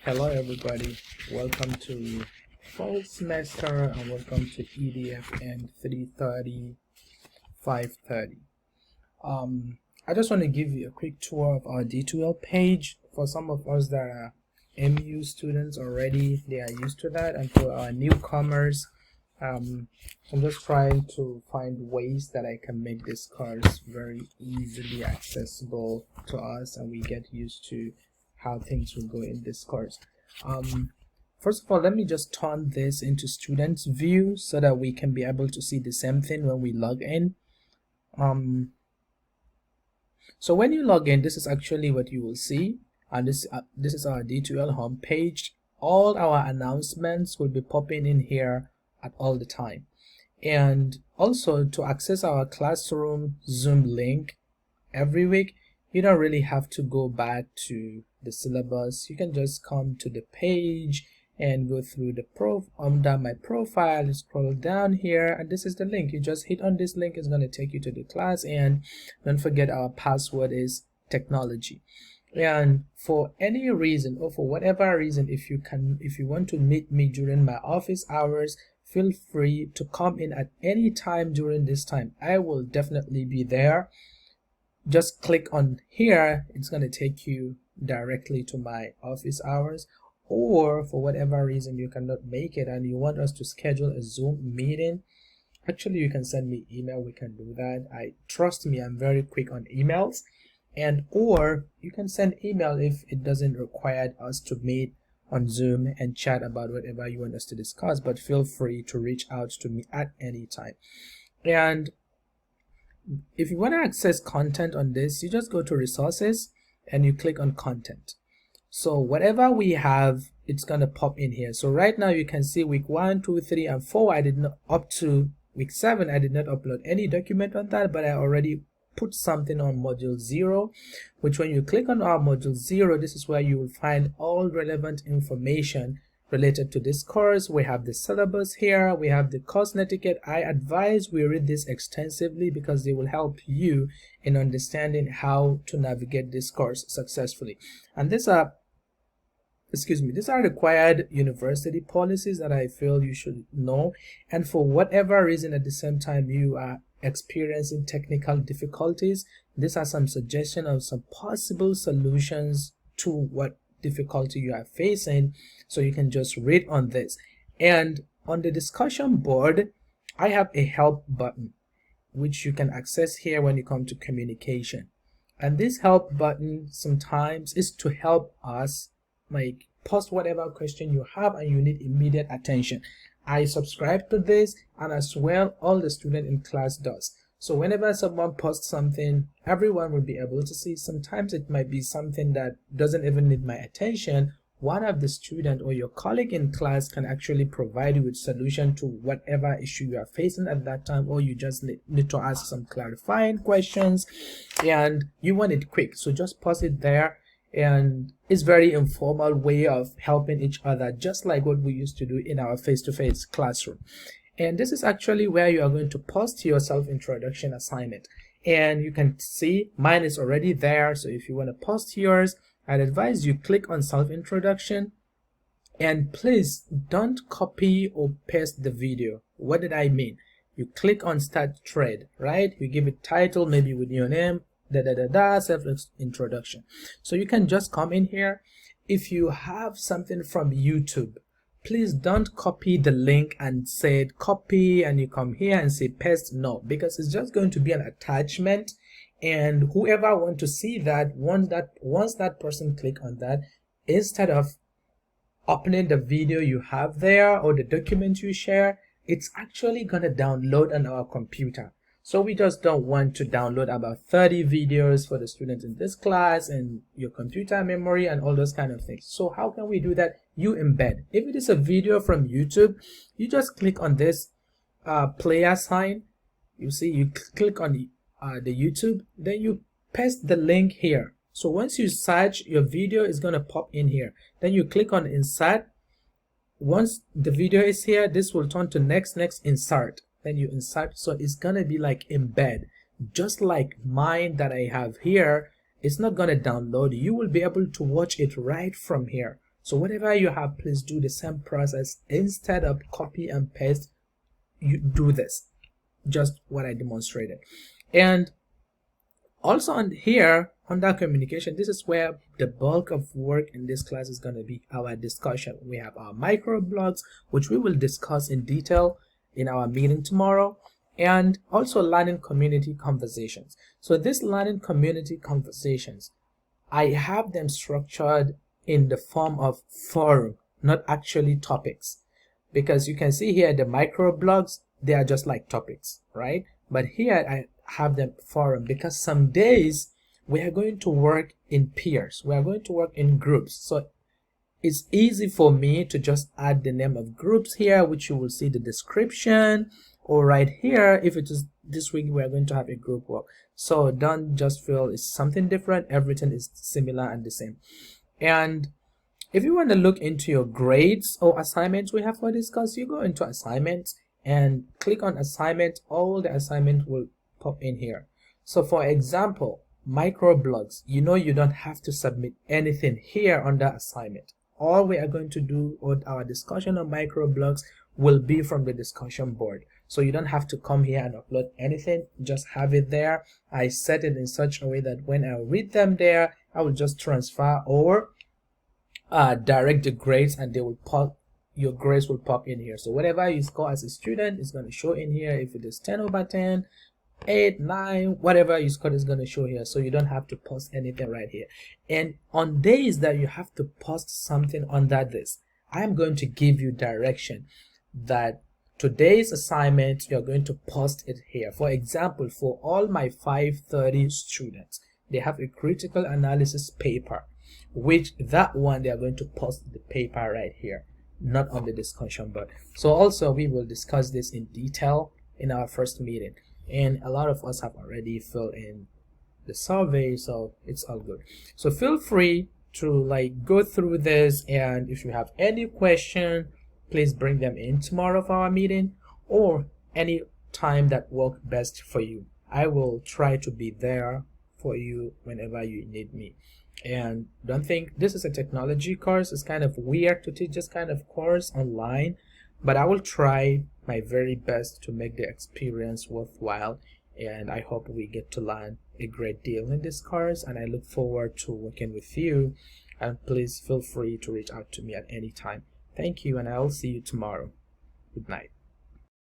Hello everybody, welcome to fall semester and welcome to EDFN 330 530. I just want to give you a quick tour of our D2L page. For some of us that are MU students already, they are used to that, and for our newcomers, I'm just trying to find ways that I can make this course very easily accessible to us and we get used to how things will go in this course. First of all, let me just turn this into students view so that we can be able to see the same thing when we log in. So when you log in, this is actually what you will see, and this is our D2L home page. All our announcements will be popping in here at all the time, and also to access our classroom Zoom link every week, you don't really have to go back to the syllabus. You can just come to the page and go through the under my profile, scroll down here, and this is the link. You just hit on this link, it's going to take you to the class, and don't forget our password is technology. And for any reason or for whatever reason, if you want to meet me during my office hours, feel free to come in at any time during this time. I will definitely be there. Just click on here, it's going to take you directly to my office hours. Or for whatever reason you cannot make it and you want us to schedule a Zoom meeting, actually you can send me email, we can do that. Trust me, I'm very quick on emails. And or you can send email if it doesn't require us to meet on Zoom and chat about whatever you want us to discuss, but feel free to reach out to me at any time. And if you want to access content on this, you just go to resources and you click on content. So whatever we have, it's going to pop in here. So right now you can see week 1, 2, 3, and 4. I did not, up to week 7, I did not upload any document on that, but I already put something on module 0, which when you click on our module 0, this is where you will find all relevant information related to this course. We have the syllabus here, we have the course etiquette. I advise we read this extensively because they will help you in understanding how to navigate this course successfully. And these are required university policies that I feel you should know, and for whatever reason at the same time you are experiencing technical difficulties, these are some suggestions of some possible solutions to what difficulty you are facing, so you can just read on this. And on the discussion board I have a help button which you can access here when you come to communication, and this help button sometimes is to help us like post whatever question you have and you need immediate attention. I subscribe to this, and as well all the student in class does. So whenever someone posts something, everyone will be able to see. Sometimes it might be something that doesn't even need my attention. One of the student or your colleague in class can actually provide you with solution to whatever issue you are facing at that time, or you just need to ask some clarifying questions and you want it quick. So just post it there, and it's very informal way of helping each other, just like what we used to do in our face-to-face classroom. And this is actually where you are going to post your self-introduction assignment, and you can see mine is already there. So if you want to post yours, I'd advise you click on self-introduction, and please don't copy or paste the video. What did I mean? You click on start thread, right? You give it title, maybe with your name, self-introduction. So you can just come in here. If you have something from YouTube, please don't copy the link and say copy and you come here and say paste. No, because it's just going to be an attachment, and whoever want to see that, once that person click on that, instead of opening the video you have there or the document you share, it's actually gonna download on our computer. So we just don't want to download about 30 videos for the students in this class and your computer memory and all those kind of things. So how can we do that? You embed. If it is a video from YouTube, you just click on this player sign. You see, you click on the YouTube, then you paste the link here. So once you search, your video is going to pop in here. Then you click on insert. Once the video is here, this will turn to next, insert. Then you insert, so it's gonna be like embed, just like mine that I have here. It's not gonna download. You will be able to watch it right from here. So whatever you have, please do the same process. Instead of copy and paste, you do this, just what I demonstrated. And also on here, under communication, this is where the bulk of work in this class is going to be our discussion. We have our microblogs, which we will discuss in detail in our meeting tomorrow, and also learning community conversations. So this learning community conversations, I have them structured in the form of forum, not actually topics, because you can see here the microblogs, they are just like topics, right? But here I have them forum because some days we are going to work in peers, we are going to work in groups. So it's easy for me to just add the name of groups here, which you will see the description, or right here, if it is this week we are going to have a group work. So don't just feel it's something different, everything is similar and the same. And if you want to look into your grades or assignments we have for this course, you go into assignments and click on assignment. All the assignments will pop in here. So for example, microblogs, you know you don't have to submit anything here under assignment. All we are going to do with our discussion on microblogs will be from the discussion board. So you don't have to come here and upload anything, just have it there. I set it in such a way that when I read them there, I will just transfer or direct the grades, and they will pop, your grades will pop in here. So whatever you score as a student is going to show in here. If it is 10 over 10, 8, 9, whatever you scored is going to show here. So you don't have to post anything right here. And on days that you have to post something under this, I'm going to give you direction that today's assignment you're going to post it here. For example, for all my 530 students, they have a critical analysis paper, which that one they are going to post the paper right here, not on the discussion board. So also we will discuss this in detail in our first meeting, and a lot of us have already filled in the survey, so it's all good. So feel free to go through this, and if you have any question, please bring them in tomorrow for our meeting, or any time that works best for you. I will try to be there for you whenever you need me. And don't think this is a technology course. It's kind of weird to teach this kind of course online, but I will try my very best to make the experience worthwhile, and I hope we get to learn a great deal in this course, and I look forward to working with you. And please feel free to reach out to me at any time. Thank you, and I'll see you tomorrow. Good night.